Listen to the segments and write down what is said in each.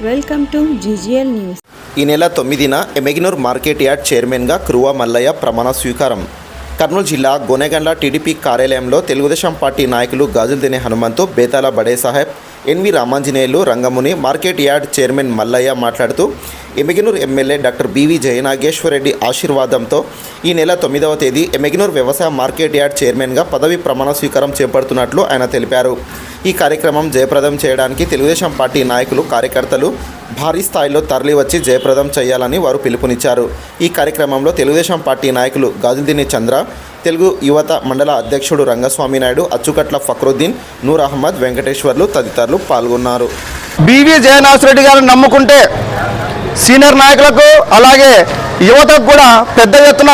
Welcome to GGL news. ఈ నెల 9న ఎమెగినూర్ market yard చైర్మన్గా కృవా మల్లయ్య ప్రమాణ స్వీకారం. కర్నూలు జిల్లా గోనెగండ్ల టీడీపీ కార్యాలయంలో తెలుగుదేశం పార్టీ నాయకులు గాజుల్దినే Hanumanthu, Betala Bade Saheb, NV Ramanjaneyulu, Rangamuni, market yard chairman Mallaiah మాట్లాడుతూ Yemmiganur MLA doctor BV Jayanageswara Reddy ఆశీర్వాదంతో ఈ నెల 9వ తేదీ ఎమెగినూర్ వ్యవసాయ మార్కెట్ యార్డ్ చైర్మన్గా పదవి ప్రమాణ స్వీకారం చేపడుతున్నట్లు ఆయన తెలిపారు. ఈ కార్యక్రమం జయప్రదం చేయడానికి తెలుగుదేశం పార్టీ నాయకులు, కార్యకర్తలు భారీ స్థాయిలో తరలివచ్చి జయప్రదం చేయాలని వారు పిలుపునిచ్చారు. ఈ కార్యక్రమంలో తెలుగుదేశం పార్టీ నాయకులు గాజుల్దినే చంద్ర, తెలుగు యువత మండల అధ్యక్షుడు రంగస్వామి నాయుడు, అచ్చుకట్ల ఫక్రుద్దీన్, నూర్ అహ్మద్, వెంకటేశ్వర్లు తదితరులు పాల్గొన్నారు. బివి జయనాగేశ్వరరెడ్డి గారిని నమ్ముకుంటే సీనియర్ నాయకులకు అలాగే యువతకు కూడా పెద్ద ఎత్తున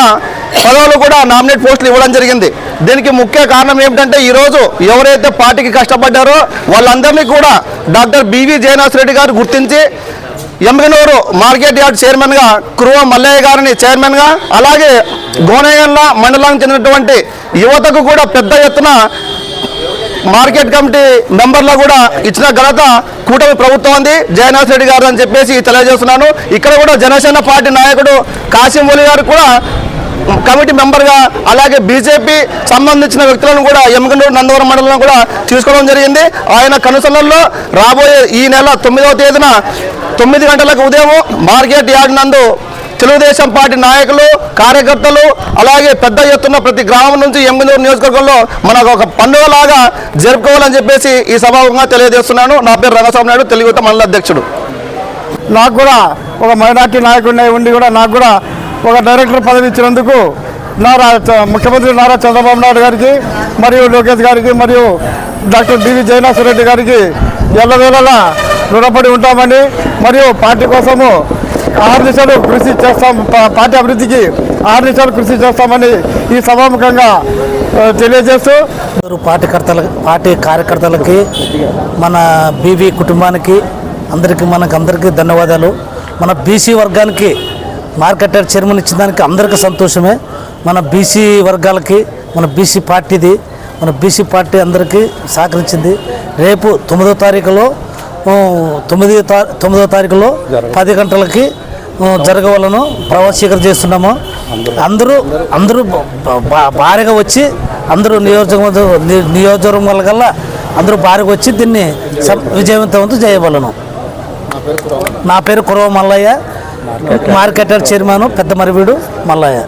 పదవులు కూడా నామినేట్ పోస్టులు ఇవ్వడం జరిగింది. దీనికి ముఖ్య కారణం ఏమిటంటే ఈరోజు ఎవరైతే పార్టీకి కష్టపడ్డారో వాళ్ళందరినీ కూడా డాక్టర్ బివి జయనాగేశ్వరరెడ్డి గారు గుర్తించి ఎమ్మెగినూరు మార్కెట్ యార్డ్ చైర్మన్గా కృవా మల్లయ్య గారిని చైర్మన్గా, అలాగే గోనెగండ్ల మండలానికి చెందినటువంటి యువతకు కూడా పెద్ద ఎత్తున మార్కెట్ కమిటీ మెంబర్లో కూడా ఇచ్చిన ఘనత కూటమి ప్రభుత్వం ఉంది, జయనాగేశ్వరరెడ్డి గారు అని చెప్పేసి తెలియజేస్తున్నాను. ఇక్కడ కూడా జనసేన పార్టీ నాయకుడు కాసిం ఒలి గారు కూడా కమిటీ మెంబర్గా, అలాగే బీజేపీ సంబంధించిన వ్యక్తులను కూడా ఎమ్మెగినూరు నందవరం మండలంలో కూడా తీసుకోవడం జరిగింది. ఆయన కనుసన్నల్లో రాబోయే ఈ నెల 9వ తేదీన 9 గంటలకు ఉదయం మార్కెట్ యార్డ్ నందు తెలుగుదేశం పార్టీ నాయకులు, కార్యకర్తలు అలాగే పెద్ద ఎత్తున ప్రతి గ్రామం నుంచి ఎమ్మెగినూరు నియోజకవర్గంలో మనకు ఒక పండుగలాగా జరుపుకోవాలని చెప్పేసి ఈ సభాముఖంగా తెలియజేస్తున్నాను. నా పేరు రంగస్వామి నాయుడు, తెలుగు యువత మండల అధ్యక్షుడు. నాకు కూడా ఒక మైనార్టీ నాయకుడిని ఉండి కూడా నాకు కూడా ఒక డైరెక్టర్ పదవి ఇచ్చినందుకు ముఖ్యమంత్రి నారా చంద్రబాబు నాయుడు గారికి మరియు లోకేష్ గారికి మరియు డాక్టర్ బివి జయనాగేశ్వరరెడ్డి గారికి ఎల్లవేళలా రుణపడి ఉంటామని మరియు పార్టీ కోసము 6 నిమిషాలు కృషి చేస్తాం, పార్టీ అభివృద్ధికి 6 నిమిషాలు కృషి చేస్తామని ఈ సభాముఖంగా తెలియజేస్తూ పార్టీ కార్యకర్తలకి, మన బీవీ కుటుంబానికి అందరికీ ధన్యవాదాలు. మన బీసీ వర్గానికి మార్కెట్ యార్డ్ చైర్మన్ ఇచ్చిన దానికి అందరికీ సంతోషమే. మన బీసీ వర్గాలకి మన బీసీ పార్టీ అందరికీ సహకరించింది. రేపు 9వ తారీఖులో 10 గంటలకి జరగవాలను ప్రవాసీకరణ చేస్తున్నాము. అందరూ భారీగా వచ్చి అందరూ నియోజకవర్గం వల్ల కల్లా అందరూ భారీగా వచ్చి దీన్ని విజయవంతం చేయవలను. నా పేరు కృవా మల్లయ్య, మార్కెట్ యార్డ్ చైర్మన్, పెద్ద మరివీడు మల్లయ్య.